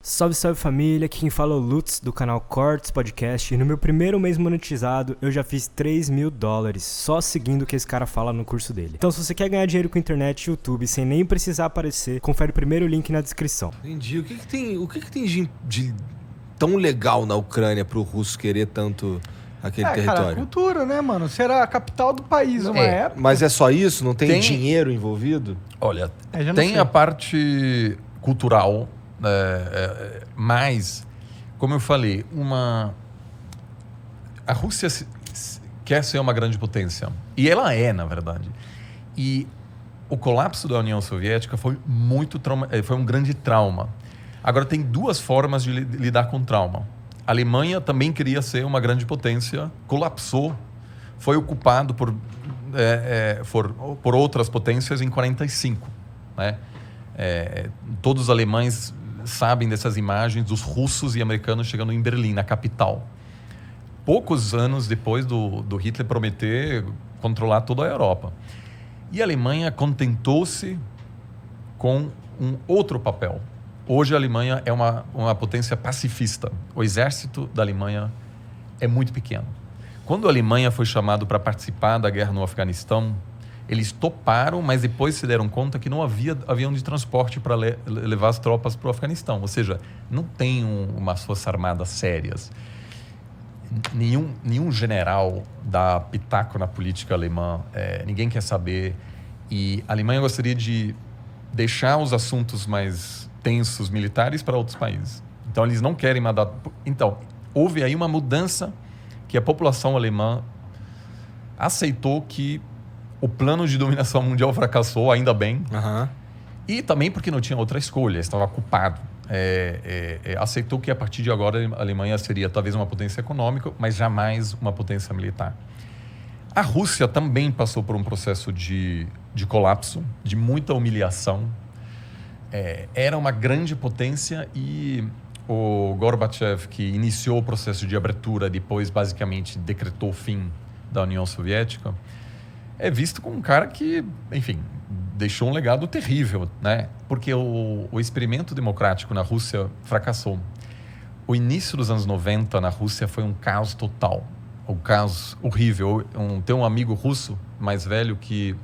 Salve, salve família, aqui quem fala é o Lutz do canal Cortes Podcast e no meu primeiro mês monetizado eu já fiz $3.000 só seguindo o que esse cara fala no curso dele. Então se você quer ganhar dinheiro com internet e YouTube sem nem precisar aparecer, confere o primeiro link na descrição. Entendi. O que tem de tão legal na Ucrânia pro russo querer tanto aquele território? Cara, cultura, né, mano? Será a capital do país uma época. Mas é só isso? Não tem dinheiro envolvido? Olha, já não tem sei. a parte cultural, mas, como eu falei, a Rússia quer ser uma grande potência. E ela é, na verdade. E o colapso da União Soviética foi foi um grande trauma. Agora, tem duas formas de lidar com trauma. A Alemanha também queria ser uma grande potência, colapsou, foi ocupado por outras potências em 1945. Né? Todos os alemães sabem dessas imagens dos russos e americanos chegando em Berlim, na capital. Poucos anos depois do Hitler prometer controlar toda a Europa. E a Alemanha contentou-se com um outro papel. Hoje a Alemanha é uma potência pacifista. O exército da Alemanha é muito pequeno. Quando a Alemanha foi chamada para participar da guerra no Afeganistão, eles toparam, mas depois se deram conta que não havia avião de transporte para levar as tropas para o Afeganistão. Ou seja, não tem umas forças armadas sérias. Nenhum general dá pitaco na política alemã. Ninguém quer saber. E a Alemanha gostaria de deixar os assuntos mais tensos militares para outros países. Então, eles não querem mandar... Então, houve aí uma mudança que a população alemã aceitou que o plano de dominação mundial fracassou, ainda bem. Uhum. E também porque não tinha outra escolha, estava ocupado. Aceitou que a partir de agora a Alemanha seria talvez uma potência econômica, mas jamais uma potência militar. A Rússia também passou por um processo de colapso, de muita humilhação. Era uma grande potência e o Gorbachev, que iniciou o processo de abertura, depois basicamente decretou o fim da União Soviética, é visto como um cara que, enfim, deixou um legado terrível, né? Porque o experimento democrático na Rússia fracassou. O início dos anos 90 na Rússia foi um caos total, um caos horrível. Tem um amigo russo mais velho que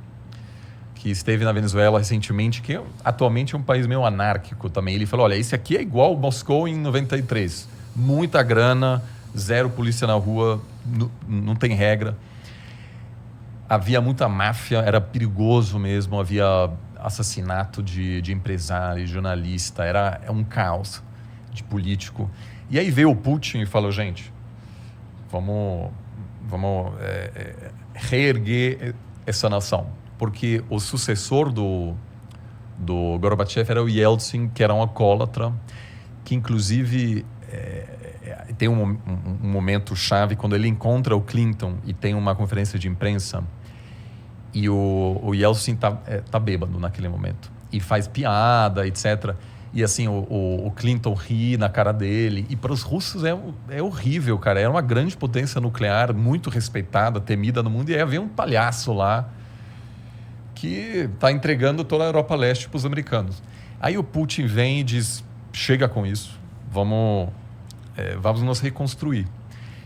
esteve na Venezuela recentemente, que atualmente é um país meio anárquico também. Ele falou, olha, esse aqui é igual Moscou em 93. Muita grana, zero polícia na rua, não tem regra. Havia muita máfia, era perigoso mesmo, havia assassinato de empresário, jornalista, era um caos de político. E aí veio o Putin e falou, gente, vamos reerguer essa nação. Porque o sucessor do Gorbachev era o Yeltsin, que era um alcoólatra, que inclusive tem um momento chave quando ele encontra o Clinton e tem uma conferência de imprensa e o Yeltsin tá bêbado naquele momento e faz piada, etc. E assim, o Clinton ri na cara dele. E para os russos é horrível, cara. Era uma grande potência nuclear, muito respeitada, temida no mundo, e aí havia um palhaço lá que está entregando toda a Europa Leste para os americanos. Aí o Putin vem e diz, chega com isso, vamos nos reconstruir.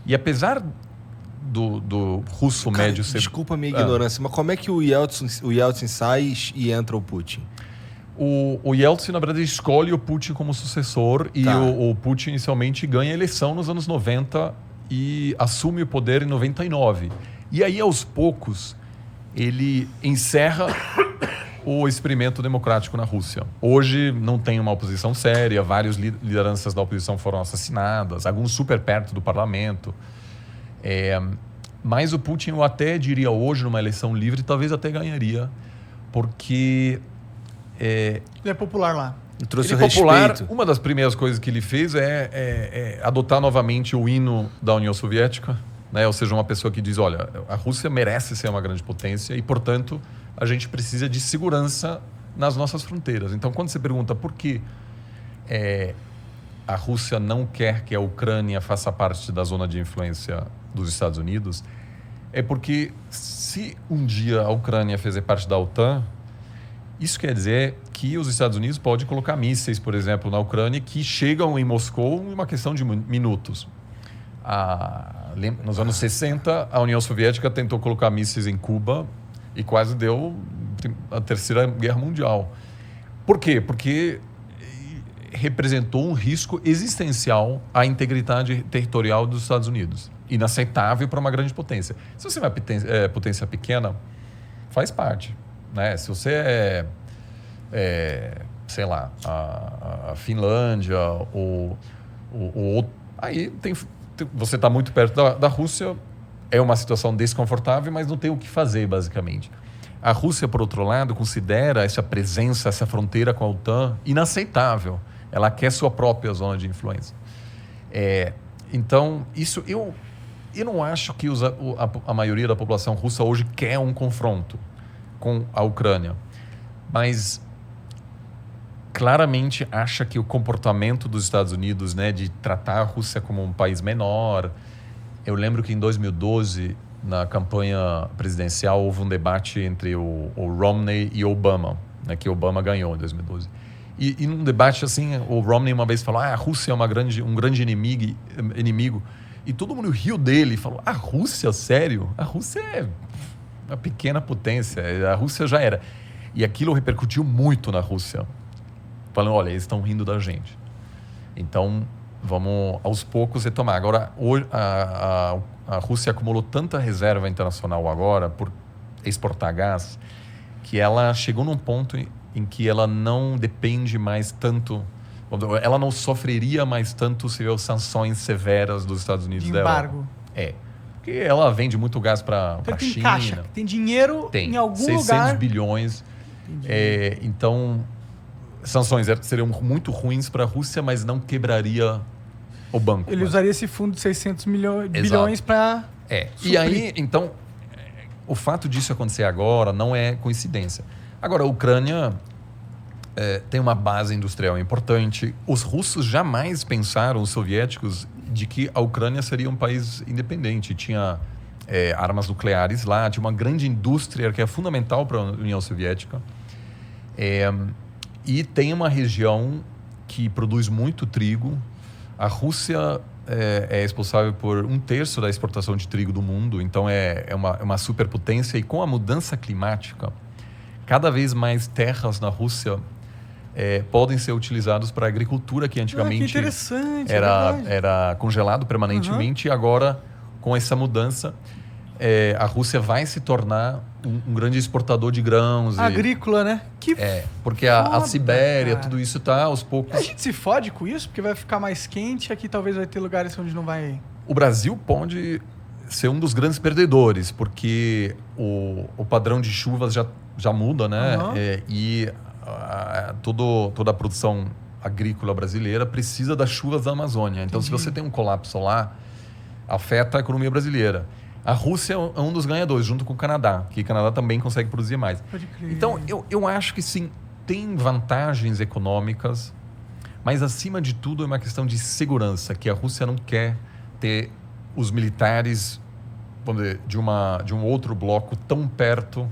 E apesar do russo médio ser... Desculpa a minha ignorância, mas como é que o Yeltsin sai e entra o Putin? O Yeltsin, na verdade, escolhe o Putin como sucessor e o Putin inicialmente ganha a eleição nos anos 90 e assume o poder em 99. E aí, aos poucos, ele encerra o experimento democrático na Rússia. Hoje não tem uma oposição séria, várias lideranças da oposição foram assassinadas, alguns super perto do parlamento. Mas o Putin, eu até diria hoje, numa eleição livre, talvez até ganharia, porque... Ele é popular lá. Trouxe ele o é popular. respeito. Uma das primeiras coisas que ele fez é adotar novamente o hino da União Soviética, né? Ou seja, uma pessoa que diz, olha, a Rússia merece ser uma grande potência e, portanto, a gente precisa de segurança nas nossas fronteiras. Então, quando você pergunta por que a Rússia não quer que a Ucrânia faça parte da zona de influência dos Estados Unidos, é porque se um dia a Ucrânia fizer parte da OTAN, Isso quer dizer que os Estados Unidos podem colocar mísseis, por exemplo, na Ucrânia, que chegam em Moscou em uma questão de minutos. Nos anos 60, a União Soviética tentou colocar mísseis em Cuba e quase deu a Terceira Guerra Mundial. Por quê? Porque representou um risco existencial à integridade territorial dos Estados Unidos. Inaceitável para uma grande potência. Se você é uma potência pequena, faz parte. Né? Se você sei lá, a Finlândia ou aí você está muito perto da Rússia, é uma situação desconfortável, mas não tem o que fazer, basicamente. A Rússia, por outro lado, considera essa presença, essa fronteira com a OTAN inaceitável. Ela quer sua própria zona de influência. Então, isso eu não acho que a maioria da população russa hoje quer um confronto com a Ucrânia, mas claramente acha que o comportamento dos Estados Unidos, né, de tratar a Rússia como um país menor. Eu lembro que em 2012, na campanha presidencial, houve um debate entre o Romney e Obama, né, que Obama ganhou em 2012. E num debate assim, o Romney uma vez falou: a Rússia é um grande inimigo. E todo mundo riu dele e falou: a Rússia, sério? A Rússia é uma pequena potência, a Rússia já era. E aquilo repercutiu muito na Rússia. Falando: olha, eles estão rindo da gente. Então, vamos aos poucos retomar. Agora, hoje, a Rússia acumulou tanta reserva internacional agora por exportar gás, que ela chegou num ponto em que ela não depende mais tanto, ela não sofreria mais tanto se houver sanções severas dos Estados Unidos. De embargo. Porque ela vende muito gás para a China. Caixa, tem dinheiro em algum 600 lugar. bilhões. Então, sanções seriam muito ruins para a Rússia, mas não quebraria o banco. Ele usaria esse fundo de 600 bilhões para... E aí, então, o fato disso acontecer agora não é coincidência. Agora, a Ucrânia tem uma base industrial importante. Os russos jamais pensaram, os soviéticos, de que a Ucrânia seria um país independente. Tinha armas nucleares lá, tinha uma grande indústria que é fundamental para a União Soviética. E tem uma região que produz muito trigo. A Rússia é responsável por 1/3 da exportação de trigo do mundo, então é uma superpotência. E com a mudança climática, cada vez mais terras na Rússia podem ser utilizadas para a agricultura, que antigamente que interessante, era congelado permanentemente. E agora, com essa mudança, a Rússia vai se tornar um grande exportador de grãos. Agrícola, né? Porque a Sibéria, tudo isso está aos poucos... A gente se fode com isso, porque vai ficar mais quente. Aqui talvez vai ter lugares onde não vai... O Brasil pode ser um dos grandes perdedores, porque o padrão de chuvas já muda, né? E toda a produção agrícola brasileira precisa das chuvas da Amazônia. Então, se você tem um colapso lá, afeta a economia brasileira. A Rússia é um dos ganhadores, junto com o Canadá, que o Canadá também consegue produzir mais. Pode crer. Então, eu acho que sim, tem vantagens econômicas, mas acima de tudo é uma questão de segurança, que a Rússia não quer ter os militares, vamos dizer, de um outro bloco tão perto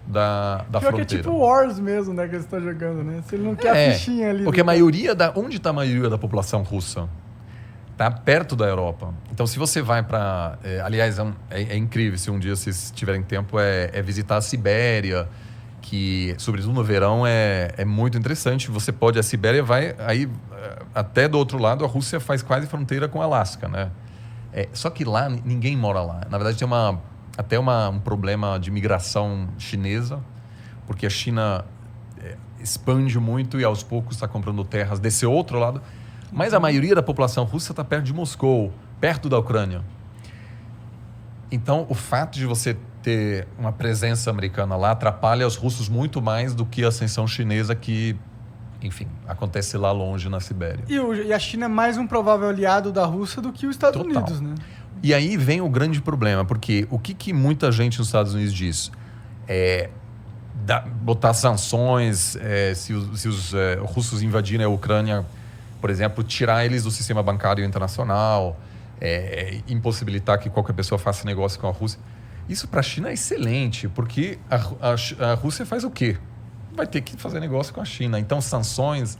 da fronteira. Que é tipo Wars mesmo, né, que você está jogando, né? Se ele não quer a fichinha ali. Porque onde está a maioria da população russa? Está perto da Europa. Então, se você vai para... aliás, é incrível, se um dia vocês tiverem tempo, visitar a Sibéria, que, sobretudo no verão, é muito interessante. Você pode... A Sibéria vai... Aí, até do outro lado, a Rússia faz quase fronteira com o Alasca, né? Só que lá, ninguém mora lá. Na verdade, tem até um problema de migração chinesa, porque a China expande muito e, aos poucos, está comprando terras desse outro lado. Mas a maioria da população russa está perto de Moscou, perto da Ucrânia. Então, o fato de você ter uma presença americana lá atrapalha os russos muito mais do que a ascensão chinesa que, enfim, acontece lá longe na Sibéria. E a China é mais um provável aliado da Rússia do que os Estados Unidos, né? E aí vem o grande problema, porque o que muita gente nos Estados Unidos diz? Botar sanções, se os russos invadirem a Ucrânia, por exemplo, tirar eles do sistema bancário internacional, impossibilitar que qualquer pessoa faça negócio com a Rússia. Isso para a China é excelente, porque a Rússia faz o quê? vai ter que fazer negócio com a China. Então, sanções,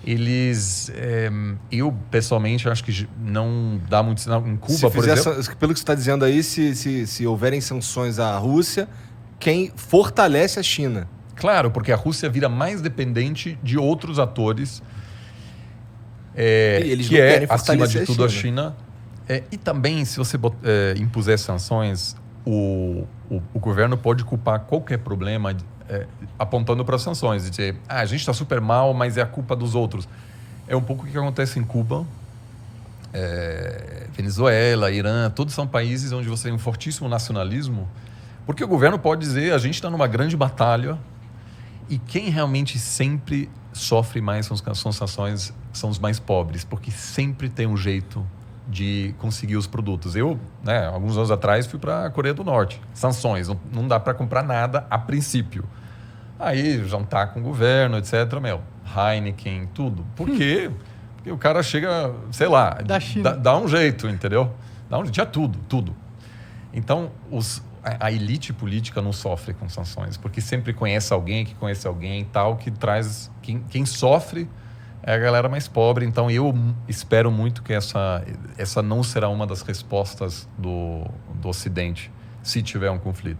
eles... eu, pessoalmente, acho que não dá muito sinal. Em Cuba, por exemplo... Pelo que você está dizendo aí, se houverem sanções à Rússia, quem fortalece a China. Claro, porque a Rússia vira mais dependente de outros atores, eles que não é, querem acima fortalecer de tudo, a China. E também, se você impuser sanções, o governo pode culpar qualquer problema apontando para as sanções. Dizer, a gente está super mal, mas é a culpa dos outros. É um pouco o que acontece em Cuba, Venezuela, Irã, todos são países onde você tem um fortíssimo nacionalismo, porque o governo pode dizer, a gente está numa grande batalha, e quem realmente sempre sofre mais com as sanções são os mais pobres, porque sempre tem um jeito de conseguir os produtos. Eu, alguns anos atrás, fui para a Coreia do Norte. Sanções, não dá para comprar nada a princípio. Aí, jantar com o governo, etc. Heineken, tudo. Por quê? Porque o cara chega, sei lá, da China. Dá um jeito, entendeu? Tinha tudo. Então, a elite política não sofre com sanções, porque sempre conhece alguém que conhece alguém tal, que traz... Quem sofre é a galera mais pobre. Então, eu espero muito que essa não será uma das respostas do Ocidente, se tiver um conflito.